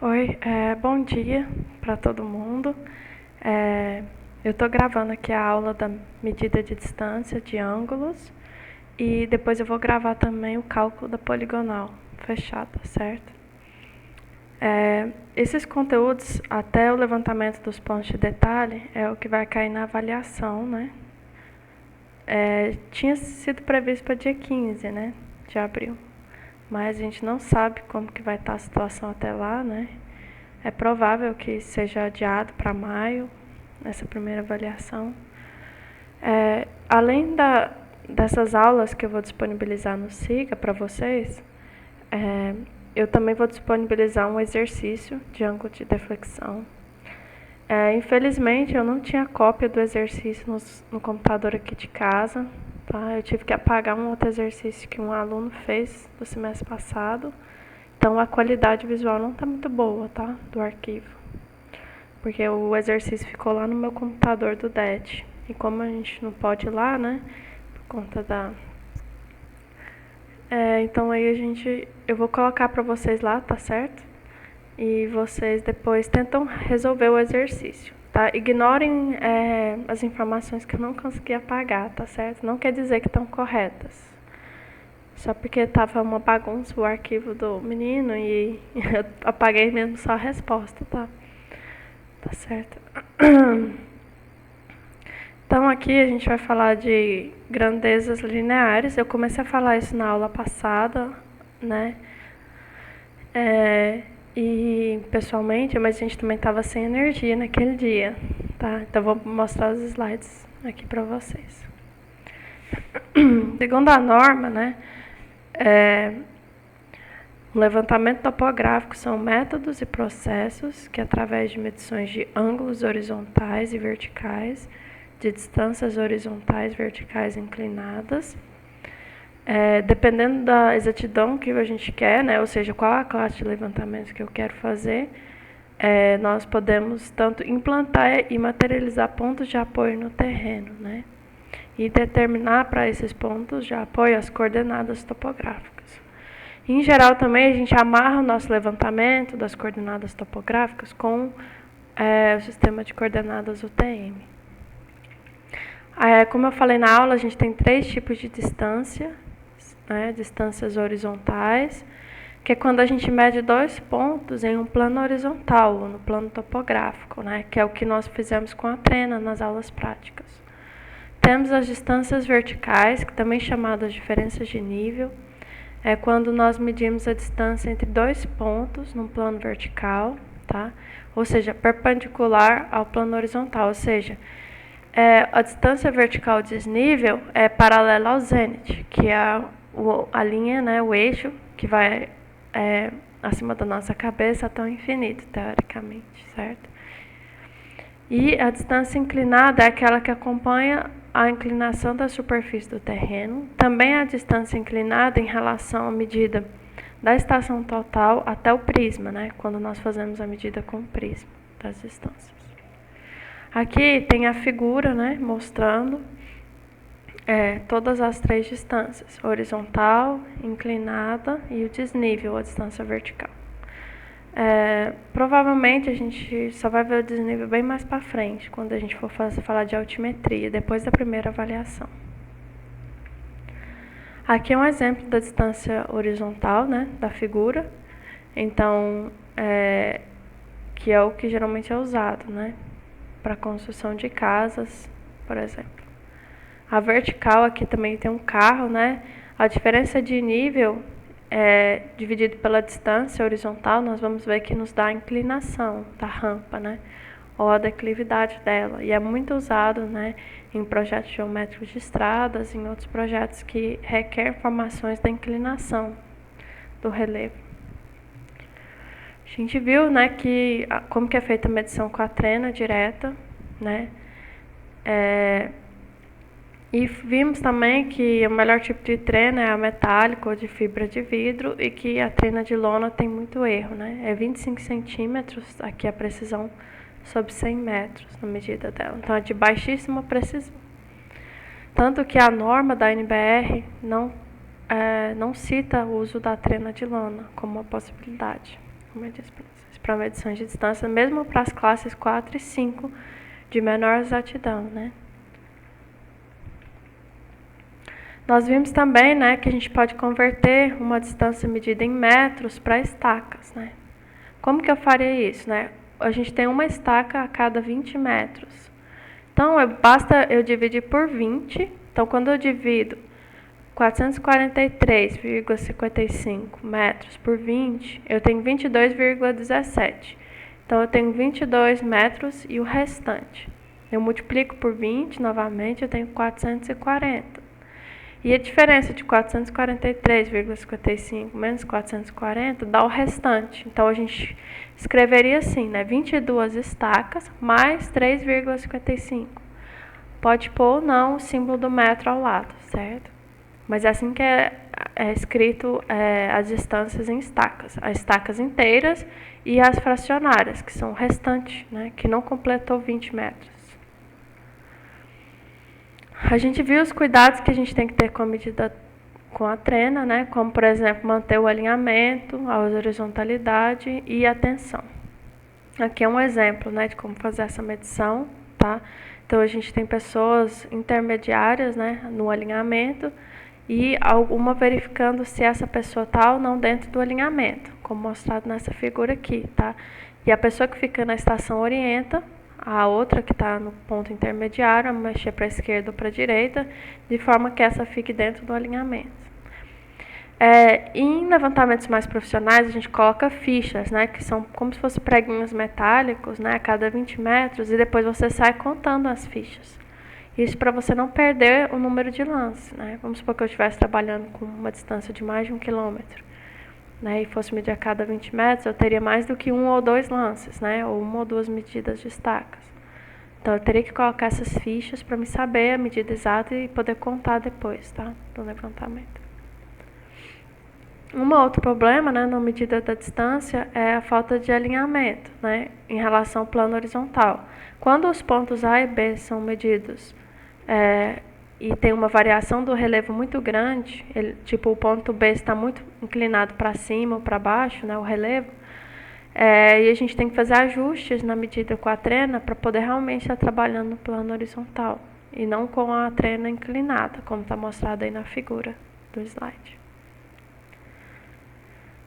Oi, bom dia para todo mundo. Eu estou gravando aqui a aula da medida de distância de ângulos e depois eu vou gravar também o cálculo da poligonal fechada, certo? Esses conteúdos, até o levantamento dos pontos de detalhe, é o que vai cair na avaliação, né? Tinha sido previsto para dia 15, né, de abril, mas a gente não sabe como que vai estar a situação até lá, né? É provável que seja adiado para maio, essa primeira avaliação. Além dessas aulas que eu vou disponibilizar no SIGA para vocês, eu também vou disponibilizar um exercício de ângulo de deflexão. Infelizmente, eu não tinha cópia do exercício no computador aqui de casa. Tá? Eu tive que apagar um outro exercício que um aluno fez do semestre passado. Então, a qualidade visual não está muito boa, tá? Do arquivo. Porque o exercício ficou lá no meu computador do DET. E como a gente não pode ir lá, né? Por conta da... então aí eu vou colocar para vocês lá, tá certo? E vocês depois tentam resolver o exercício, tá? Ignorem as informações que eu não consegui apagar, tá certo? Não quer dizer que estão corretas. Só porque estava uma bagunça o arquivo do menino e eu apaguei mesmo só a resposta, tá? Tá certo? Então aqui a gente vai falar de grandezas lineares. Eu comecei a falar isso na aula passada, né? E pessoalmente, mas a gente também estava sem energia naquele dia, tá? Então vou mostrar os slides aqui para vocês. Segundo a norma, né? O levantamento topográfico são métodos e processos que, através de medições de ângulos horizontais e verticais, de distâncias horizontais, verticais inclinadas, dependendo da exatidão que a gente quer, né, ou seja, qual a classe de levantamento que eu quero fazer, nós podemos tanto implantar e materializar pontos de apoio no terreno, né, e determinar para esses pontos de apoio as coordenadas topográficas. Em geral, também a gente amarra o nosso levantamento das coordenadas topográficas com o sistema de coordenadas UTM. Como eu falei na aula, a gente tem 3 tipos de distância, né, distâncias horizontais, que é quando a gente mede 2 pontos em um plano horizontal, ou no plano topográfico, né, que é o que nós fizemos com a trena nas aulas práticas. Temos as distâncias verticais, que também chamadas diferenças de nível, é quando nós medimos a distância entre 2 pontos num plano vertical, tá? Ou seja, perpendicular ao plano horizontal, ou seja, a distância vertical desnível é paralela ao zênite, que é a linha, né, o eixo que vai acima da nossa cabeça até o infinito, teoricamente, certo? E a distância inclinada é aquela que acompanha a inclinação da superfície do terreno. Também a distância inclinada em relação à medida da estação total até o prisma, né? Quando nós fazemos a medida com o prisma das distâncias. Aqui tem a figura, né, mostrando todas as 3 distâncias, horizontal, inclinada e o desnível, a distância vertical. Provavelmente a gente só vai ver o desnível bem mais para frente, quando a gente for falar de altimetria, depois da primeira avaliação. Aqui é um exemplo da distância horizontal, né, da figura. Então, que é o que geralmente é usado, né, para construção de casas, por exemplo. A vertical aqui também tem um carro, né? A diferença de nível dividido pela distância horizontal, nós vamos ver que nos dá a inclinação da rampa, né? Ou a declividade dela. E é muito usado, né, em projetos geométricos de estradas, em outros projetos que requerem informações da inclinação do relevo. A gente viu, né, como que é feita a medição com a trena direta, né? E vimos também que o melhor tipo de trena é a metálica ou de fibra de vidro e que a trena de lona tem muito erro, né? É 25 centímetros, aqui a precisão sobre 100 metros na medida dela. Então é de baixíssima precisão. Tanto que a norma da NBR não cita o uso da trena de lona como uma possibilidade. para medições de distância, mesmo para as classes 4 e 5 de menor exatidão, né? Nós vimos também, né, que a gente pode converter uma distância medida em metros para estacas, né? Como que eu faria isso, né? A gente tem uma estaca a cada 20 metros. Então, basta eu dividir por 20. Então, quando eu divido 443,55 metros por 20, eu tenho 22,17. Então, eu tenho 22 metros e o restante. Eu multiplico por 20, novamente, eu tenho 440. E a diferença de 443,55 menos 440 dá o restante. Então, a gente escreveria assim, né? 22 estacas mais 3,55. Pode pôr ou não o símbolo do metro ao lado, certo? Mas é assim que é escrito as distâncias em estacas. As estacas inteiras e as fracionárias, que são o restante, né? Que não completou 20 metros. A gente viu os cuidados que a gente tem que ter com a medida com a trena, né? Como, por exemplo, manter o alinhamento, a horizontalidade e a tensão. Aqui é um exemplo, né, de como fazer essa medição, tá? Então, a gente tem pessoas intermediárias, né, no alinhamento e alguma verificando se essa pessoa está ou não dentro do alinhamento, como mostrado nessa figura aqui, tá? E a pessoa que fica na estação orienta a outra que está no ponto intermediário a mexer para a esquerda ou para a direita, de forma que essa fique dentro do alinhamento. Em levantamentos mais profissionais, a gente coloca fichas, né, que são como se fossem preguinhos metálicos, né, a cada 20 metros, e depois você sai contando as fichas. Isso para você não perder o número de lances, né? Vamos supor que eu estivesse trabalhando com uma distância de mais de 1 quilômetro. Né, e fosse medir a cada 20 metros, eu teria mais do que 1 ou 2 lances, né, ou 1 ou 2 medidas de estacas. Então, eu teria que colocar essas fichas para me saber a medida exata e poder contar depois, tá, do levantamento. Um outro problema, né, na medida da distância é a falta de alinhamento, né, em relação ao plano horizontal. Quando os pontos A e B são medidos e tem uma variação do relevo muito grande, tipo o ponto B está muito inclinado para cima ou para baixo, né, o relevo, e a gente tem que fazer ajustes na medida com a trena para poder realmente estar trabalhando no plano horizontal e não com a trena inclinada, como está mostrado aí na figura do slide.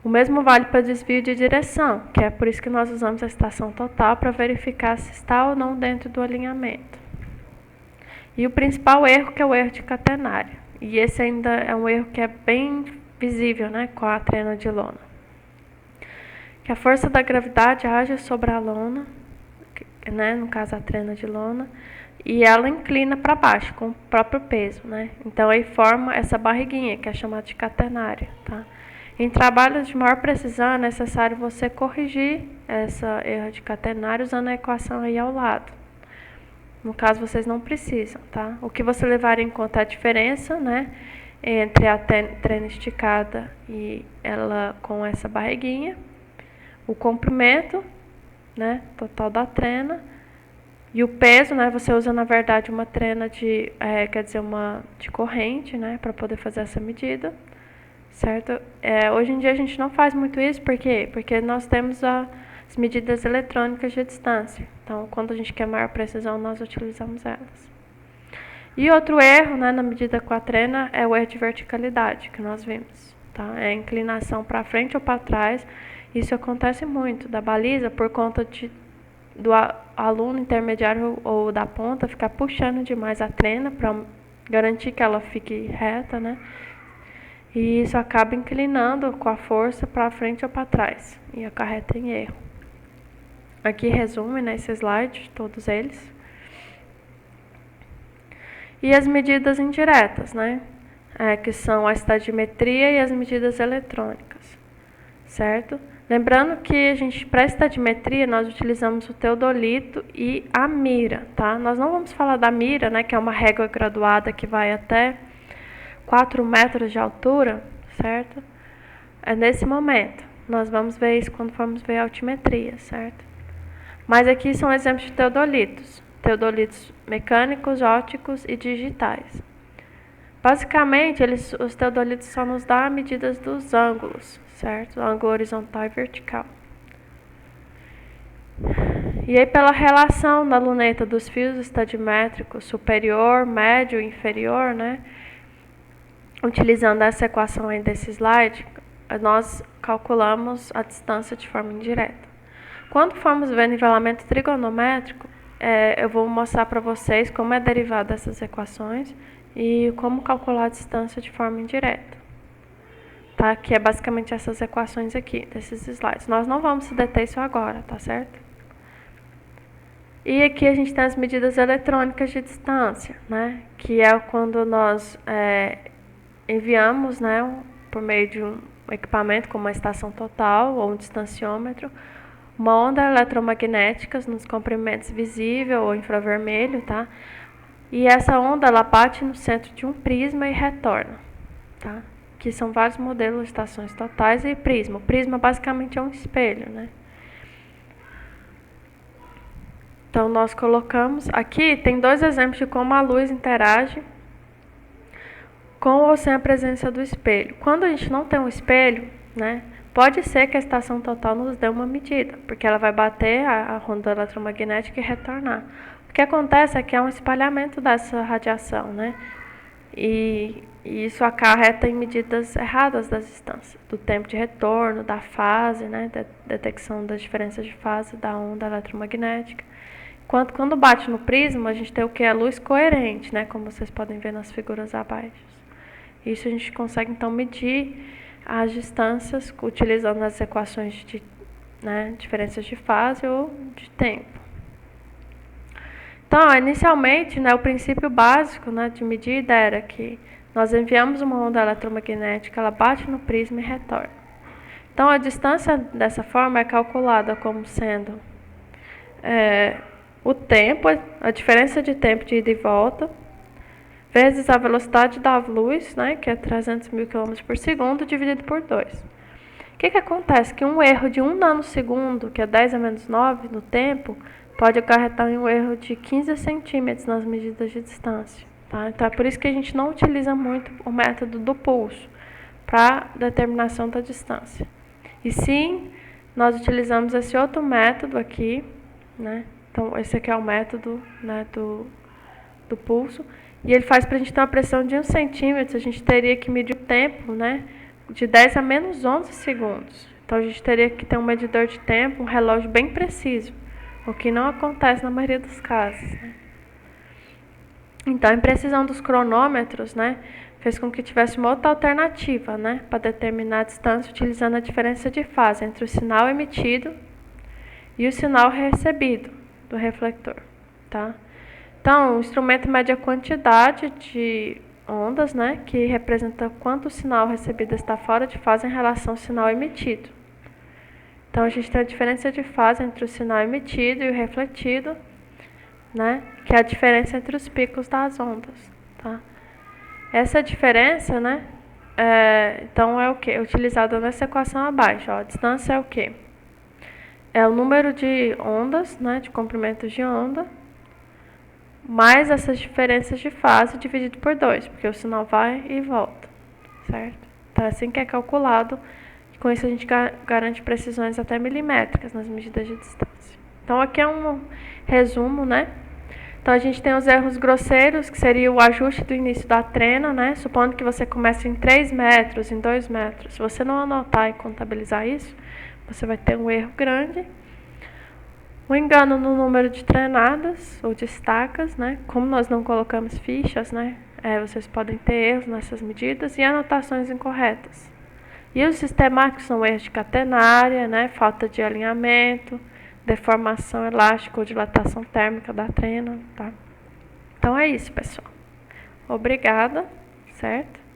O mesmo vale para desvio de direção, que é por isso que nós usamos a estação total para verificar se está ou não dentro do alinhamento. E o principal erro, que é o erro de catenário. E esse ainda é um erro que é bem visível, né, com a trena de lona. Que a força da gravidade age sobre a lona, né, no caso a trena de lona, e ela inclina para baixo com o próprio peso, né? Então aí forma essa barriguinha, que é chamada de catenário, tá? Em trabalhos de maior precisão é necessário você corrigir essa erro de catenário usando a equação aí ao lado. No caso, vocês não precisam, tá? O que você levar em conta é a diferença, né, entre a trena esticada e ela com essa barriguinha, o comprimento, né, total da trena, e o peso, né, você usa, na verdade, uma trena de, uma de corrente, né, para poder fazer essa medida, certo? Hoje em dia a gente não faz muito isso, por quê? Porque nós temos as medidas eletrônicas de distância. Então, quando a gente quer maior precisão, nós utilizamos elas. E outro erro, né, na medida com a trena é o erro de verticalidade, que nós vimos. Tá? É a inclinação para frente ou para trás. Isso acontece muito da baliza por conta do aluno intermediário ou da ponta ficar puxando demais a trena para garantir que ela fique reta, né? E isso acaba inclinando com a força para frente ou para trás e acarreta em erro. Aqui resume nesse slide, todos eles. E as medidas indiretas, né? Que são a estadimetria e as medidas eletrônicas, certo? Lembrando que para a estadimetria nós utilizamos o teodolito e a mira, tá? Nós não vamos falar da mira, né, que é uma régua graduada que vai até 4 metros de altura, certo? Nesse momento. Nós vamos ver isso quando formos ver a altimetria, certo? Mas aqui são exemplos de teodolitos. Teodolitos mecânicos, ópticos e digitais. Basicamente, os teodolitos só nos dão medidas dos ângulos, certo? Ângulo horizontal e vertical. E aí, pela relação da luneta dos fios estadimétricos superior, médio e inferior, né? Utilizando essa equação aí desse slide, nós calculamos a distância de forma indireta. Quando formos ver nivelamento trigonométrico, eu vou mostrar para vocês como é derivada dessas equações e como calcular a distância de forma indireta. Tá? Que é basicamente essas equações aqui, desses slides. Nós não vamos se deter isso agora, tá certo? E aqui a gente tem as medidas eletrônicas de distância, né? Que é quando nós enviamos, né, por meio de um equipamento como uma estação total ou um distanciômetro, uma onda eletromagnética nos comprimentos visível ou infravermelho, tá? E essa onda ela bate no centro de um prisma e retorna, tá? Que são vários modelos de estações totais e prisma. O prisma basicamente é um espelho, né? Então nós colocamos aqui, tem dois exemplos de como a luz interage com ou sem a presença do espelho. Quando a gente não tem um espelho, né, pode ser que a estação total nos dê uma medida, porque ela vai bater a onda eletromagnética e retornar. O que acontece é que é um espalhamento dessa radiação, né, e isso acarreta em medidas erradas das distâncias, do tempo de retorno, da fase, né, da detecção das diferenças de fase da onda eletromagnética. Quando bate no prisma, a gente tem o que? A luz coerente, né, como vocês podem ver nas figuras abaixo. Isso a gente consegue, então, medir as distâncias utilizando as equações de diferenças de fase ou de tempo. Então, inicialmente, né, o princípio básico, né, de medida era que nós enviamos uma onda eletromagnética, ela bate no prisma e retorna. Então, a distância dessa forma é calculada como sendo o tempo, a diferença de tempo de ida e volta, vezes a velocidade da luz, né, que é 300 mil km por segundo, dividido por 2. O que acontece? Que um erro de 1 nanosegundo, que é 10 a menos 9 no tempo, pode acarretar em um erro de 15 centímetros nas medidas de distância. Tá? Então é por isso que a gente não utiliza muito o método do pulso para determinação da distância. E sim, nós utilizamos esse outro método aqui, né? Então esse aqui é o método, né, do pulso. E ele faz para a gente ter uma pressão de 1 centímetro, a gente teria que medir o tempo, né, de 10 a menos 11 segundos. Então a gente teria que ter um medidor de tempo, um relógio bem preciso, o que não acontece na maioria dos casos, né? Então a imprecisão dos cronômetros, né, fez com que tivesse uma outra alternativa, né, para determinar a distância utilizando a diferença de fase entre o sinal emitido e o sinal recebido do refletor, tá? Então, o instrumento mede a quantidade de ondas, né, que representa quanto o sinal recebido está fora de fase em relação ao sinal emitido. Então, a gente tem a diferença de fase entre o sinal emitido e o refletido, né, que é a diferença entre os picos das ondas. Tá? Essa diferença, né, então é o que? Utilizada nessa equação abaixo. Ó, a distância é o que? É o número de ondas, né, de comprimentos de onda, mais essas diferenças de fase dividido por 2, porque o sinal vai e volta, certo? Então é assim que é calculado, e com isso a gente garante precisões até milimétricas nas medidas de distância. Então aqui é um resumo, né? Então a gente tem os erros grosseiros, que seria o ajuste do início da trena, né? Supondo que você comece em 3 metros, em 2 metros. Se você não anotar e contabilizar isso, você vai ter um erro grande. O engano no número de trenadas ou de estacas, né? Como nós não colocamos fichas, né? Vocês podem ter erros nessas medidas e anotações incorretas. E os sistemáticos são erros de catenária, né? Falta de alinhamento, deformação elástica ou dilatação térmica da trena, tá? Então é isso, pessoal. Obrigada, certo?